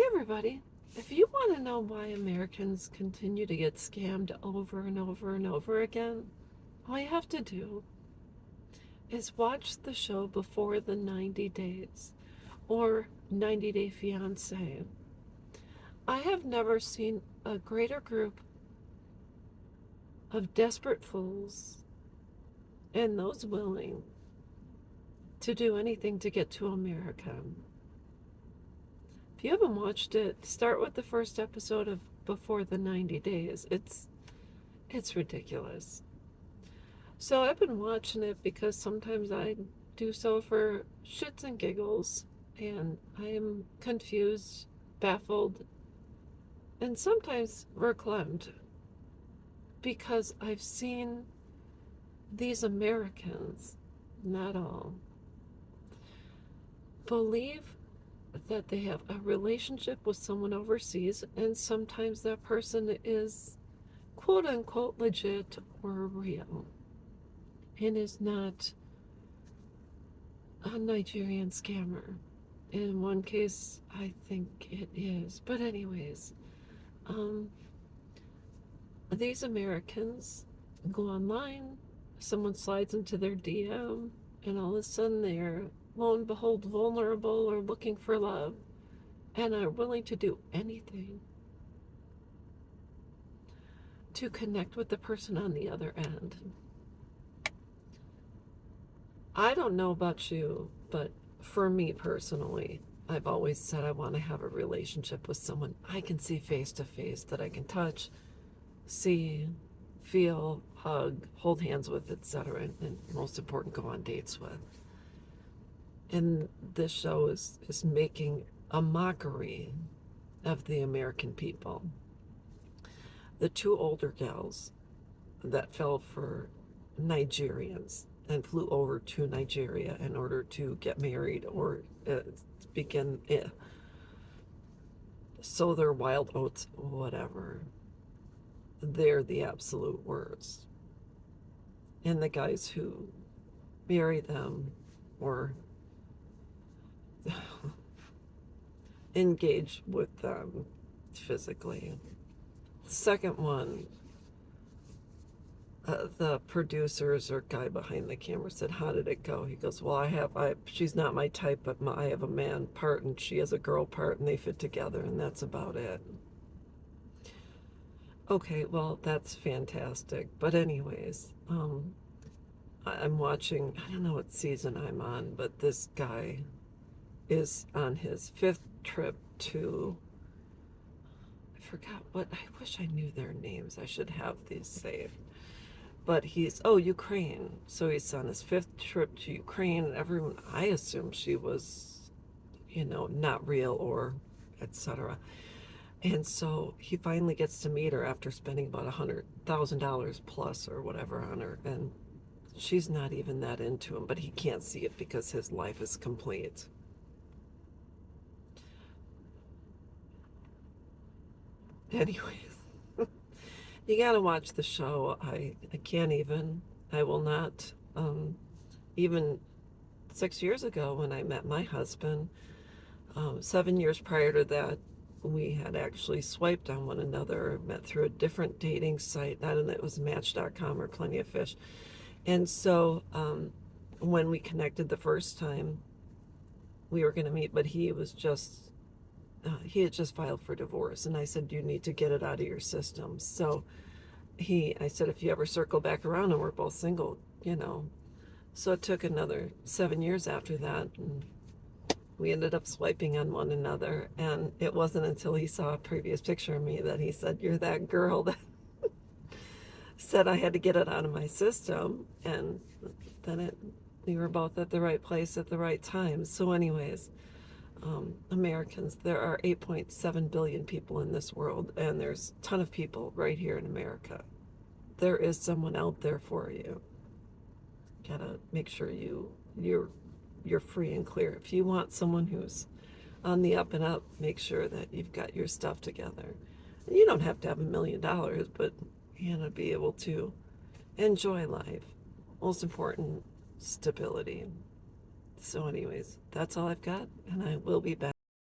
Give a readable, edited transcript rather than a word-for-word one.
everybody. If you want to know why Americans continue to get scammed over and over and over again, all you have to do is watch the show Before the 90 Days or 90 Day Fiance. I have never seen a greater group of desperate fools and those willing to do anything to get to America. If you haven't watched it, start with the first episode of Before the 90 Days. It's ridiculous. So I've been watching it because sometimes I do so for shits and giggles, and I am confused, baffled, and sometimes verklempt because I've seen these Americans, not all, believe that they have a relationship with someone overseas, and sometimes that person is quote unquote legit or real and is not a Nigerian scammer. In one case, I think it is. But anyways, these Americans go online, someone slides into their DM, and all of a sudden they're, lo and behold, vulnerable or looking for love, and are willing to do anything to connect with the person on the other end. I don't know about you, but for me personally, I've always said I want to have a relationship with someone I can see face to face, that I can touch, see, feel, hug, hold hands with, etc. And most important, go on dates with. And this show is making a mockery of the American people. The two older gals that fell for Nigerians and flew over to Nigeria in order to get married or begin sow their wild oats, whatever. They're the absolute worst. And the guys who marry them or engage with them physically. Second one, the producers or guy behind the camera said, "How did it go?" He goes, "Well, she's not my type, but I have a man part and she has a girl part, and they fit together, and that's about it." Okay, well, that's fantastic. But anyways, I'm watching, I don't know what season I'm on, but this guy is on his 5th trip to, I forgot what, I wish I knew their names. I should have these saved. But Ukraine. So he's on his 5th trip to Ukraine, and everyone, I assumed she was, not real or etc. And so he finally gets to meet her after spending about $100,000 plus or whatever on her, and she's not even that into him, but he can't see it because his life is complete. Anyways, you gotta watch the show. I can't even, I will not. Even 6 years ago when I met my husband, 7 years prior to that, we had actually swiped on one another, met through a different dating site. I don't know, it was Match.com or Plenty of Fish. And so when we connected the first time, we were going to meet, but he had just filed for divorce. And I said, "You need to get it out of your system." So I said, "If you ever circle back around and we're both single, So it took another 7 years after that, and we ended up swiping on one another. And it wasn't until he saw a previous picture of me that he said, "You're that girl that said I had to get it out of my system." And then we were both at the right place at the right time. So anyways, Americans, there are 8.7 billion people in this world, and there's a ton of people right here in America. There is someone out there for you. Gotta make sure you're free and clear. If you want someone who's on the up and up, make sure that you've got your stuff together. And you don't have to have $1 million, but be able to enjoy life. Most important, stability. So anyways, that's all I've got, and I will be back.